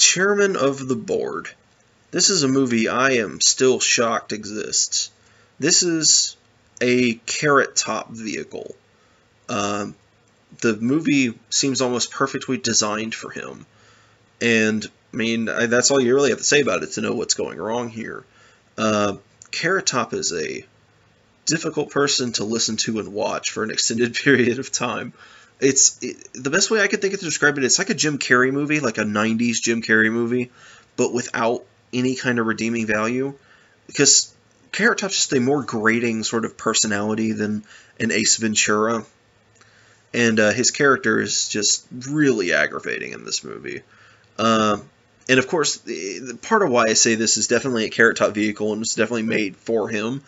Chairman of the Board. This is a movie I am still shocked exists. This is a Carrot Top vehicle. The movie seems almost perfectly designed for him. And, I mean, that's all you really have to say about it to know what's going wrong here. Carrot Top is a difficult person to listen to and watch for an extended period of time. The best way I could think of to describe it, it's like a Jim Carrey movie, like a 90s Jim Carrey movie, but without any kind of redeeming value. Because Carrot Top's just a more grating sort of personality than an Ace Ventura. And his character is just really aggravating in this movie. And of course, part of why I say this is definitely a Carrot Top vehicle and it's definitely made for him,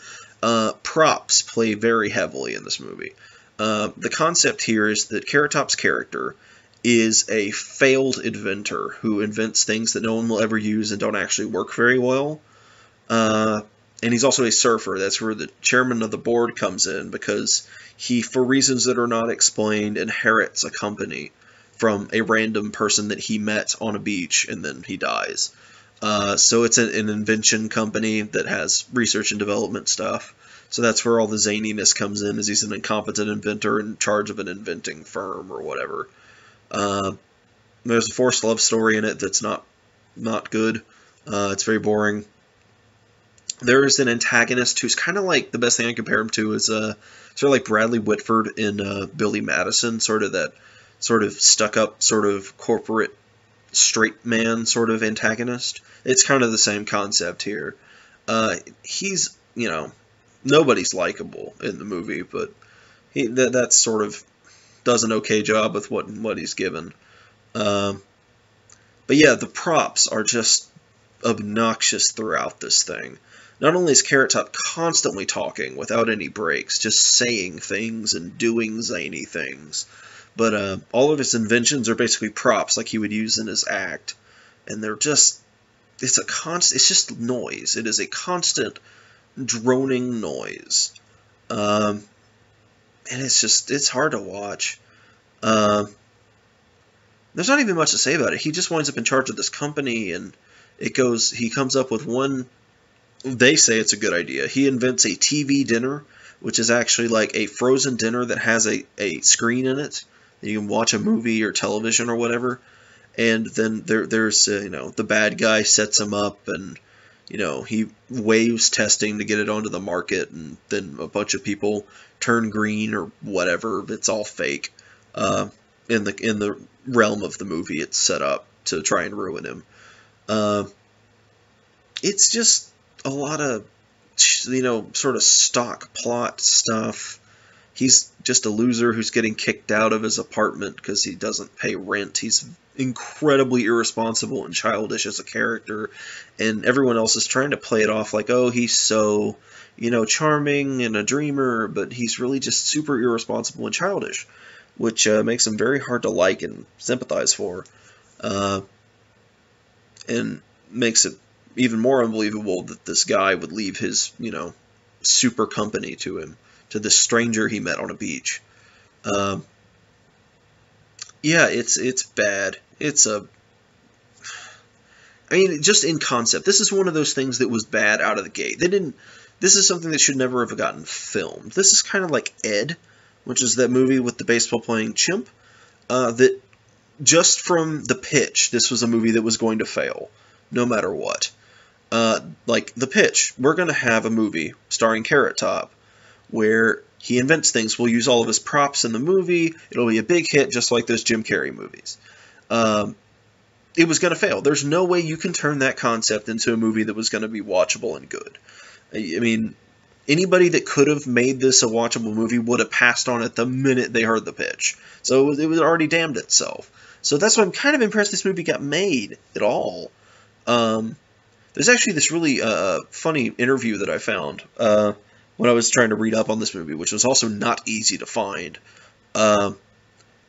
props play very heavily in this movie. The concept here is that Carrot Top's character is a failed inventor who invents things that no one will ever use and don't actually work very well. And he's also a surfer. That's where the chairman of the board comes in, because he, for reasons that are not explained, inherits a company from a random person that he met on a beach, and then he dies. So it's an invention company that has research and development stuff. So that's where all the zaniness comes in, is he's an incompetent inventor in charge of an inventing firm or whatever. There's a forced love story in it that's not good. It's very boring. There's an antagonist who's kind of like, the best thing I compare him to is sort of like Bradley Whitford in Billy Madison, sort of that sort of stuck-up, sort of corporate straight man sort of antagonist. It's kind of the same concept here. He's, nobody's likable in the movie, but that sort of does an okay job with what he's given. But yeah, the props are just obnoxious throughout this thing. Not only is Carrot Top constantly talking without any breaks, just saying things and doing zany things, but all of his inventions are basically props like he would use in his act, and they're just, it's just noise. It is a constant droning noise, and it's hard to watch. There's not even much to say about it. He just winds up in charge of this company, and he comes up with one. They say it's a good idea. He invents a TV dinner, which is actually like a frozen dinner that has a screen in it. You can watch a movie or television or whatever. And then there's the bad guy sets him up, and he waives testing to get it onto the market, and then a bunch of people turn green or whatever. It's all fake. In the realm of the movie, it's set up to try and ruin him. It's just a lot of, sort of stock plot stuff. He's just a loser who's getting kicked out of his apartment because he doesn't pay rent. He's incredibly irresponsible and childish as a character, and everyone else is trying to play it off like, oh, he's so, charming and a dreamer, but he's really just super irresponsible and childish, which makes him very hard to like and sympathize for, and makes it even more unbelievable that this guy would leave his, super company to him, to this stranger he met on a beach. Yeah, it's bad. Just in concept, this is one of those things that was bad out of the gate. This is something that should never have gotten filmed. This is kind of like Ed, which is that movie with the baseball playing chimp, that just from the pitch, this was a movie that was going to fail, no matter what. Like the pitch, we're going to have a movie starring Carrot Top where he invents things. We'll use all of his props in the movie. It'll be a big hit, just like those Jim Carrey movies. It was going to fail. There's no way you can turn that concept into a movie that was going to be watchable and good. I mean, anybody that could have made this a watchable movie would have passed on it the minute they heard the pitch. So it was already damned itself. So that's why I'm kind of impressed this movie got made at all. There's actually this really funny interview that I found when I was trying to read up on this movie, which was also not easy to find.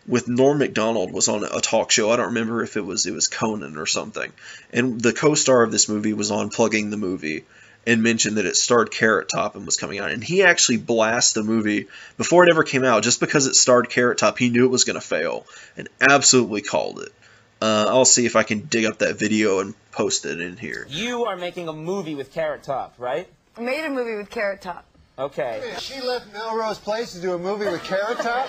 With Norm Macdonald was on a talk show. I don't remember if it was Conan or something. And the co-star of this movie was on Plugging the Movie and mentioned that it starred Carrot Top and was coming out. And he actually blasted the movie before it ever came out. Just because it starred Carrot Top, he knew it was going to fail and absolutely called it. I'll see if I can dig up that video and post it in here. You are making a movie with Carrot Top, right? I made a movie with Carrot Top. Okay. She left Melrose Place to do a movie with Carrot Top?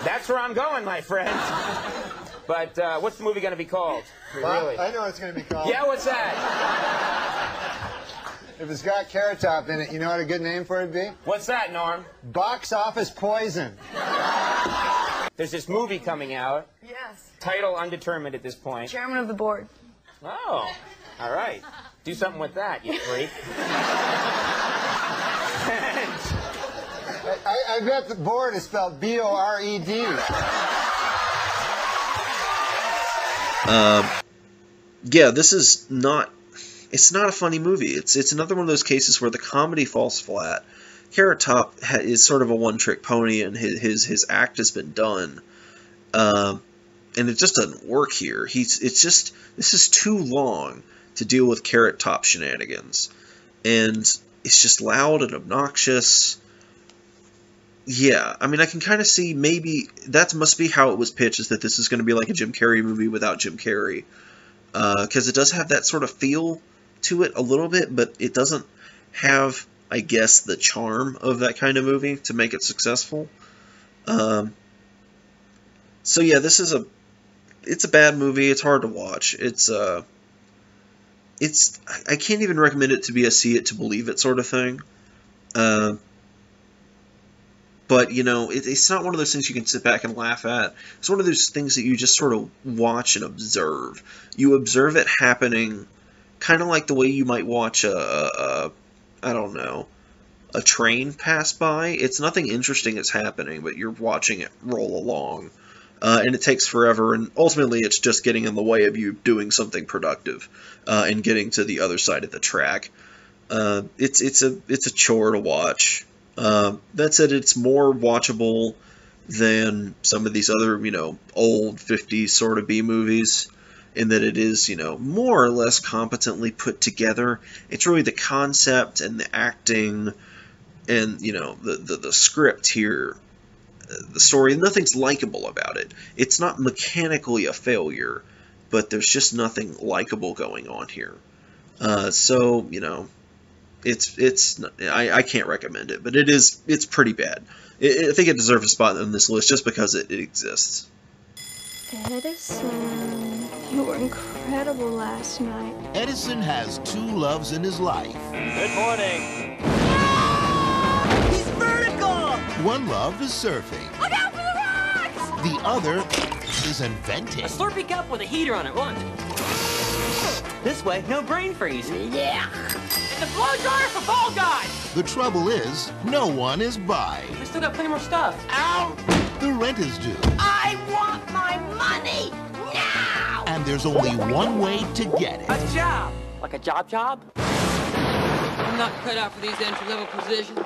That's where I'm going, my friend. But what's the movie going to be called? Well, Really? I know what it's going to be called. Yeah, what's that? If it's got Carrot Top in it, you know what a good name for it would be? What's that, Norm? Box Office Poison. There's this movie coming out. Yes. Title undetermined at this point. Chairman of the board. Oh, all right. Do something with that, you freak. I bet the board is spelled B-O-R-E-D. Yeah, this is not... It's not a funny movie. It's another one of those cases where the comedy falls flat. Carrot Top is sort of a one-trick pony, and his act has been done, and it just doesn't work here. This is too long to deal with Carrot Top shenanigans, and it's just loud and obnoxious. Yeah, I mean, I can kind of see maybe that must be how it was pitched, is that this is going to be like a Jim Carrey movie without Jim Carrey, because it does have that sort of feel to it a little bit, but it doesn't have, I guess, the charm of that kind of movie to make it successful. So yeah, it's a bad movie. It's hard to watch. I can't even recommend it to be a see it to believe it sort of thing. But, you know, it's not one of those things you can sit back and laugh at. It's one of those things that you just sort of watch and observe. You observe it happening kind of like the way you might watch I don't know, a train pass by. It's nothing interesting is happening, but you're watching it roll along. And it takes forever, and ultimately it's just getting in the way of you doing something productive and getting to the other side of the track. It's a chore to watch. That said, it's more watchable than some of these other, you know, old 50s sort of B movies, in that it is, you know, more or less competently put together. It's really the concept and the acting and, you know, the script here, the story. Nothing's likable about it. It's not mechanically a failure, but there's just nothing likable going on here. So, you know, I can't recommend it, but it's pretty bad. I think it deserves a spot on this list just because it exists. Edison, you were incredible last night. Edison has two loves in his life. Good morning. He's vertical! One love is surfing. Look out for the rocks! The other is inventing. A Slurpee cup with a heater on it once. This way, no brain freeze. Yeah. It's a blow dryer for ball guys! The trouble is, no one is buying. We still got plenty more stuff. Ow! The rent is due. I want my money now! And there's only one way to get it. A job. Like a job? I'm not cut out for these entry-level positions.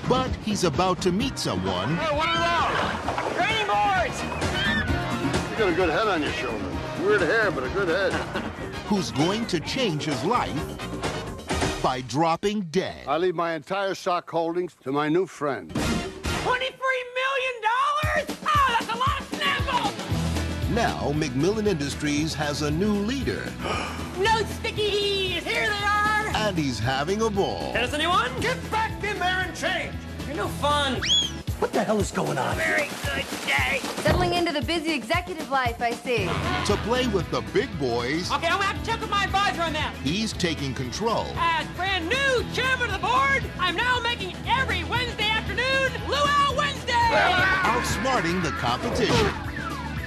But he's about to meet someone. Hey, what are those? Training boards! You got a good head on your shoulder. Weird hair, but a good head. Who's going to change his life by dropping dead. I leave my entire stock holdings to my new friend. $23 million? Oh, that's a lot of snazzle! Now, McMillan Industries has a new leader. No stickies! Here they are! And he's having a ball. Does anyone? Get back in there and change! You're no fun. What the hell is going on? Very good day. Settling into the busy executive life, I see. To play with the big boys, Okay, I'm gonna have to check with my advisor on that. he's taking control. As brand new chairman of the board, I'm now making every Wednesday afternoon Luau Wednesday! Outsmarting the competition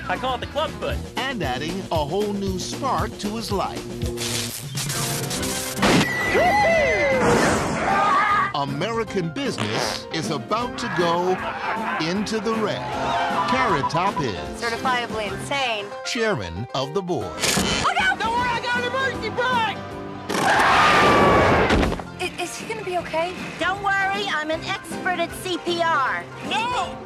I call it the club foot. and adding a whole new spark to his life. American business is about to go into the red. Carrot Top is Certifiably insane. chairman of the board. Look out! Don't worry, I got an emergency brake! Is he gonna be okay? Don't worry, I'm an expert at CPR. No!